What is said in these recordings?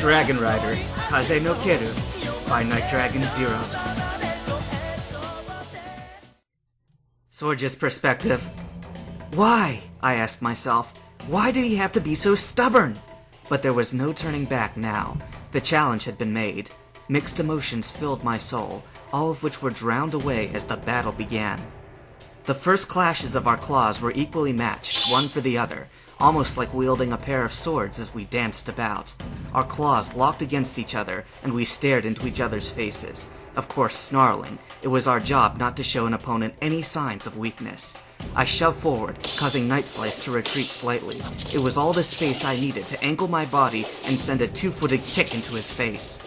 Dragon Riders, Kaze no Kaeru, by Night Dragon Zero. Sorge's perspective. Why? I asked myself. Why did he have to be so stubborn? But there was no turning back now. The challenge had been made. Mixed emotions filled my soul, all of which were drowned away as the battle began. The first clashes of our claws were equally matched, one for the other, almost like wielding a pair of swords as we danced about. Our claws locked against each other, and we stared into each other's faces, of course snarling. It was our job not to show an opponent any signs of weakness. I shoved forward, causing Night Slice to retreat slightly. It was all the space I needed to angle my body and send a two-footed kick into his face.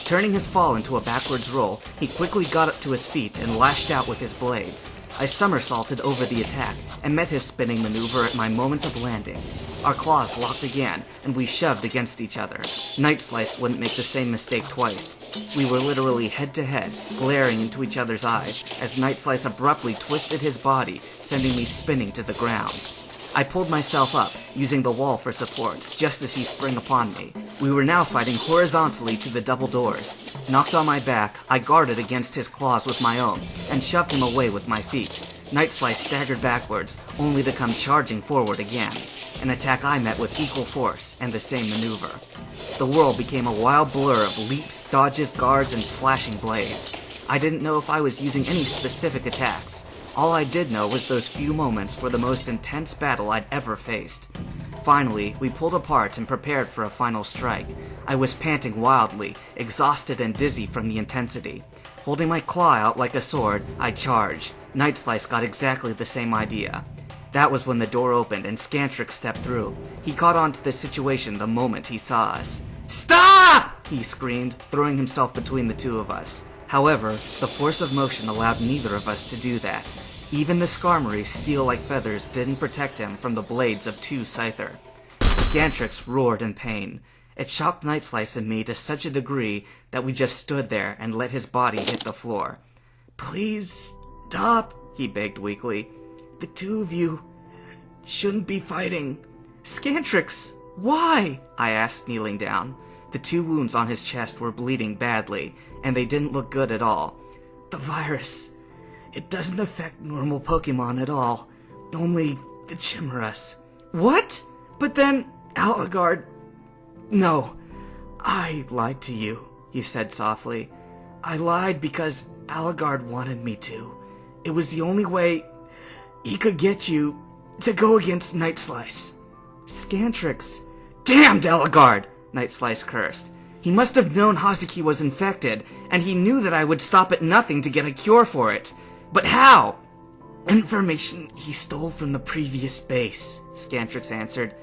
Turning his fall into a backwards roll, he quickly got up to his feet and lashed out with his blades. I somersaulted over the attack and met his spinning maneuver at my moment of landing. Our claws locked again, and we shoved against each other. Night Slice wouldn't make the same mistake twice. We were literally head-to-head, glaring into each other's eyes, as Night Slice abruptly twisted his body, sending me spinning to the ground. I pulled myself up, using the wall for support, just as he sprang upon me. We were now fighting horizontally to the double doors. Knocked on my back, I guarded against his claws with my own, and shoved him away with my feet. Night Slice staggered backwards, only to come charging forward again. An attack I met with equal force, and the same maneuver. The world became a wild blur of leaps, dodges, guards, and slashing blades. I didn't know if I was using any specific attacks. All I did know was those few moments were the most intense battle I'd ever faced. Finally, we pulled apart and prepared for a final strike. I was panting wildly, exhausted and dizzy from the intensity. Holding my claw out like a sword, I charged. Night Slice got exactly the same idea. That was when the door opened and Scantrix stepped through. He caught on to the situation the moment he saw us. "Stop!" he screamed, throwing himself between the two of us. However, the force of motion allowed neither of us to do that. Even the Skarmory's steel-like feathers didn't protect him from the blades of two Scyther. Scantrix roared in pain. It shocked Night Slice and me to such a degree that we just stood there and let his body hit the floor. "Please stop," he begged weakly. "The two of you shouldn't be fighting." "Scantrix, why?" I asked, kneeling down. The two wounds on his chest were bleeding badly, and they didn't look good at all. "The virus. It doesn't affect normal Pokemon at all. Only the chimeras." "What? But then Alagard..." "No, I lied to you," he said softly. "I lied because Alagard wanted me to. It was the only way he could get you to go against Night Slice." "Scantrix..." "Damned Alagard!" Night Slice cursed. "He must have known Hazuki was infected, and he knew that I would stop at nothing to get a cure for it. But how?" "Information he stole from the previous base," Scantrix answered.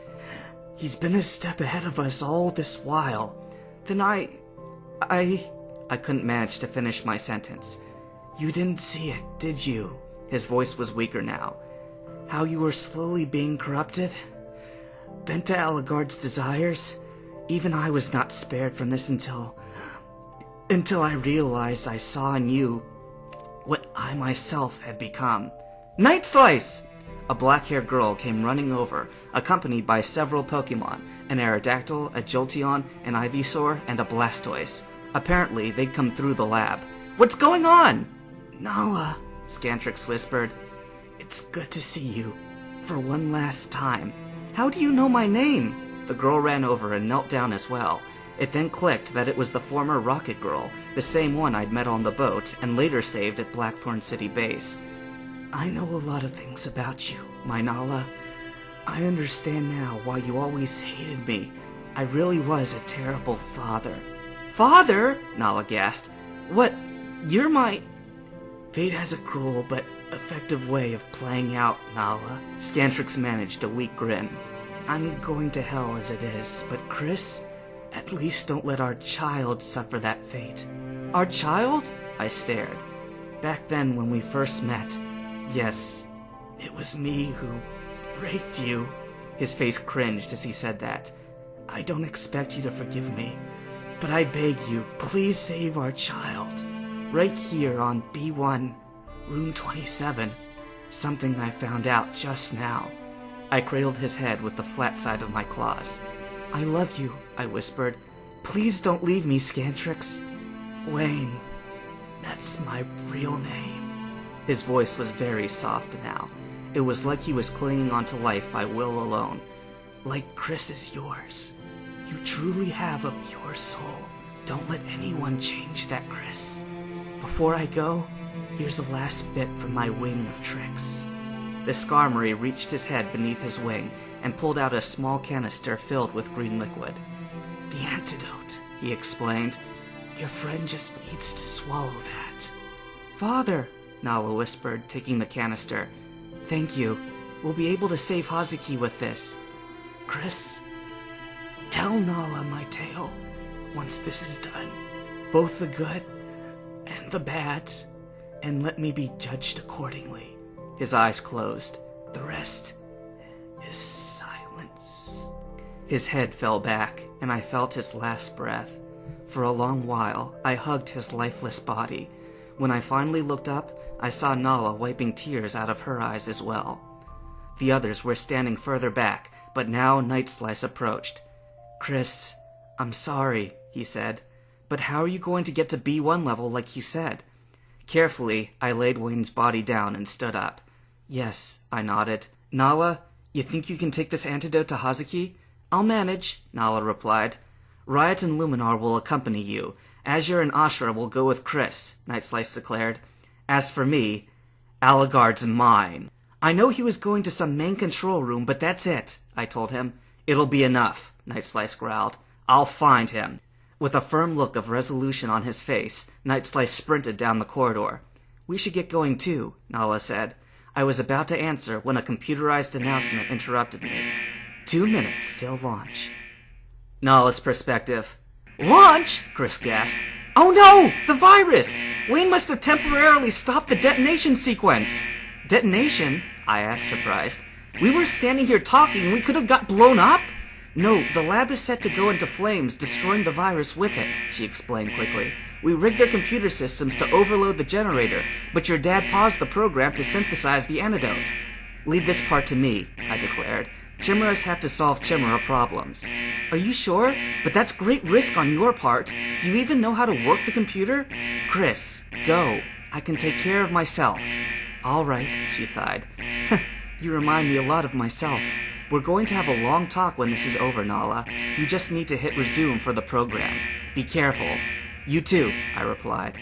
"He's been a step ahead of us all this while." "Then I couldn't manage to finish my sentence. "You didn't see it, did you?" His voice was weaker now. "How you were slowly being corrupted? Bent to Alagard's desires? Even I was not spared from this until I realized I saw in you what I myself had become." "Night Slice!" A black-haired girl came running over, accompanied by several Pokemon, an Aerodactyl, a Jolteon, an Ivysaur, and a Blastoise. Apparently, they'd come through the lab. "What's going on?" "Nala," Scantrix whispered. "It's good to see you, for one last time." "How do you know my name?" The girl ran over and knelt down as well. It then clicked that it was the former Rocket Girl, the same one I'd met on the boat and later saved at Blackthorn City Base. "I know a lot of things about you, my Nala. I understand now why you always hated me. I really was a terrible father." "Father?" Nala gasped. "What? You're my..." "Fate has a cruel but effective way of playing out, Nala." Scantrix managed a weak grin. "I'm going to hell as it is, but Chris, at least don't let our child suffer that fate." "Our child?" I stared. "Back then when we first met, yes, it was me who raped you." His face cringed as he said that. "I don't expect you to forgive me, but I beg you, please save our child. Right here on B1, room 27. Something I found out just now." I cradled his head with the flat side of my claws. "I love you," I whispered. Please don't leave me, Scantrix. Wayne, that's my real name. His voice was very soft now. It was like he was clinging onto life by will alone. Like Chris is yours. You truly have a pure soul. Don't let anyone change that, Chris. Before I go, here's a last bit from my wing of tricks. The Skarmory reached his head beneath his wing and pulled out a small canister filled with green liquid. The antidote, he explained. Your friend just needs to swallow that. Father, Nala whispered, taking the canister. Thank you. We'll be able to save Hazuki with this. Chris, tell Nala my tale once this is done. Both the good and the bad, and let me be judged accordingly. His eyes closed. The rest is silence. His head fell back, and I felt his last breath. For a long while, I hugged his lifeless body. When I finally looked up, I saw Nala wiping tears out of her eyes as well. The others were standing further back, but now Night Slice approached. Chris, I'm sorry, he said, but how are you going to get to B1 level like he said? Carefully, I laid Wayne's body down and stood up. Yes, I nodded. Nala, you think you can take this antidote to Hazuki? I'll manage, Nala replied. Riot and Luminar will accompany you. Azure and Ashra will go with Chris, Night Slice declared. As for me, Alagard's mine. I know he was going to some main control room, but that's it, I told him. It'll be enough, Night Slice growled. I'll find him. With a firm look of resolution on his face, Night Slice sprinted down the corridor. We should get going too, Nala said. I was about to answer when a computerized announcement interrupted me. 2 minutes till launch. Nala's perspective. Launch? Chris gasped. Oh no! The virus! Wayne must have temporarily stopped the detonation sequence. Detonation? I asked, surprised. We were standing here talking and we could have got blown up? No, the lab is set to go into flames, destroying the virus with it, she explained quickly. We rigged their computer systems to overload the generator, but your dad paused the program to synthesize the antidote. Leave this part to me, I declared. Chimeras have to solve chimera problems. Are you sure? But that's great risk on your part. Do you even know how to work the computer? Chris, go. I can take care of myself. All right, she sighed. You remind me a lot of myself. We're going to have a long talk when this is over, Nala. You just need to hit resume for the program. Be careful. You too, I replied.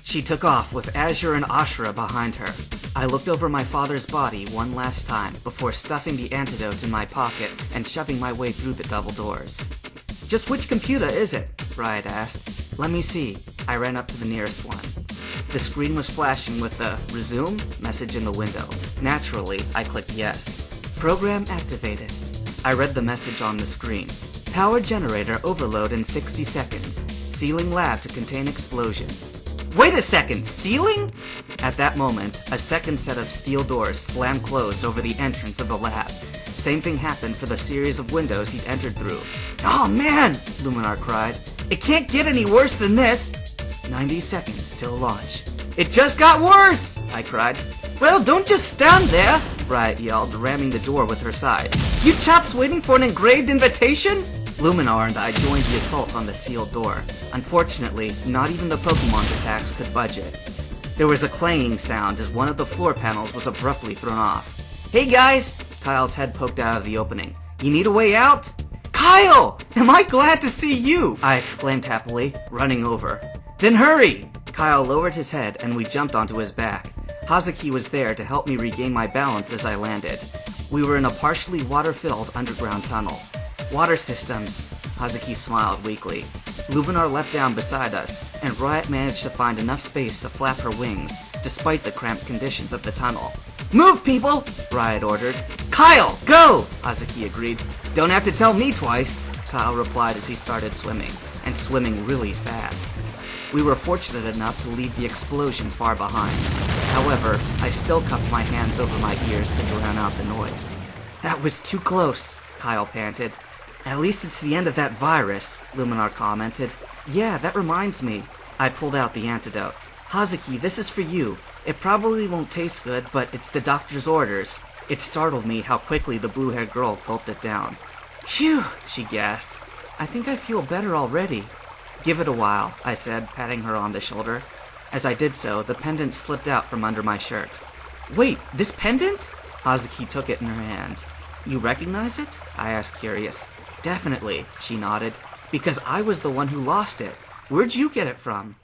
She took off with Azure and Ashra behind her. I looked over my father's body one last time before stuffing the antidote in my pocket and shoving my way through the double doors. Just which computer is it? Riot asked. Let me see. I ran up to the nearest one. The screen was flashing with the resume message in the window. Naturally, I clicked yes. Program activated. I read the message on the screen. Power generator overload in 60 seconds. Sealing lab to contain explosion. Wait a second, sealing? At that moment, a second set of steel doors slammed closed over the entrance of the lab. Same thing happened for the series of windows he'd entered through. Oh man, Luminar cried. It can't get any worse than this. 90 seconds till launch. It just got worse, I cried. Well, don't just stand there, Riot yelled, ramming the door with her side. You chaps waiting for an engraved invitation? Luminar and I joined the assault on the sealed door. Unfortunately, not even the Pokemon's attacks could budge it. There was a clanging sound as one of the floor panels was abruptly thrown off. Hey guys! Kyle's head poked out of the opening. You need a way out? Kyle! Am I glad to see you! I exclaimed happily, running over. Then hurry! Kyle lowered his head and we jumped onto his back. Hazuki was there to help me regain my balance as I landed. We were in a partially water-filled underground tunnel. Water systems, Hazuki smiled weakly. Luminar leapt down beside us, and Riot managed to find enough space to flap her wings, despite the cramped conditions of the tunnel. Move, people! Riot ordered. Kyle, go! Hazuki agreed. Don't have to tell me twice, Kyle replied as he started swimming, and swimming really fast. We were fortunate enough to leave the explosion far behind. However, I still cupped my hands over my ears to drown out the noise. That was too close, Kyle panted. At least it's the end of that virus, Luminar commented. Yeah, that reminds me. I pulled out the antidote. Hazuki, this is for you. It probably won't taste good, but it's the doctor's orders. It startled me how quickly the blue-haired girl gulped it down. Phew, she gasped. I think I feel better already. Give it a while, I said, patting her on the shoulder. As I did so, the pendant slipped out from under my shirt. Wait, this pendant? Hazuki took it in her hand. You recognize it? I asked, curious. Definitely, she nodded. Because I was the one who lost it. Where'd you get it from?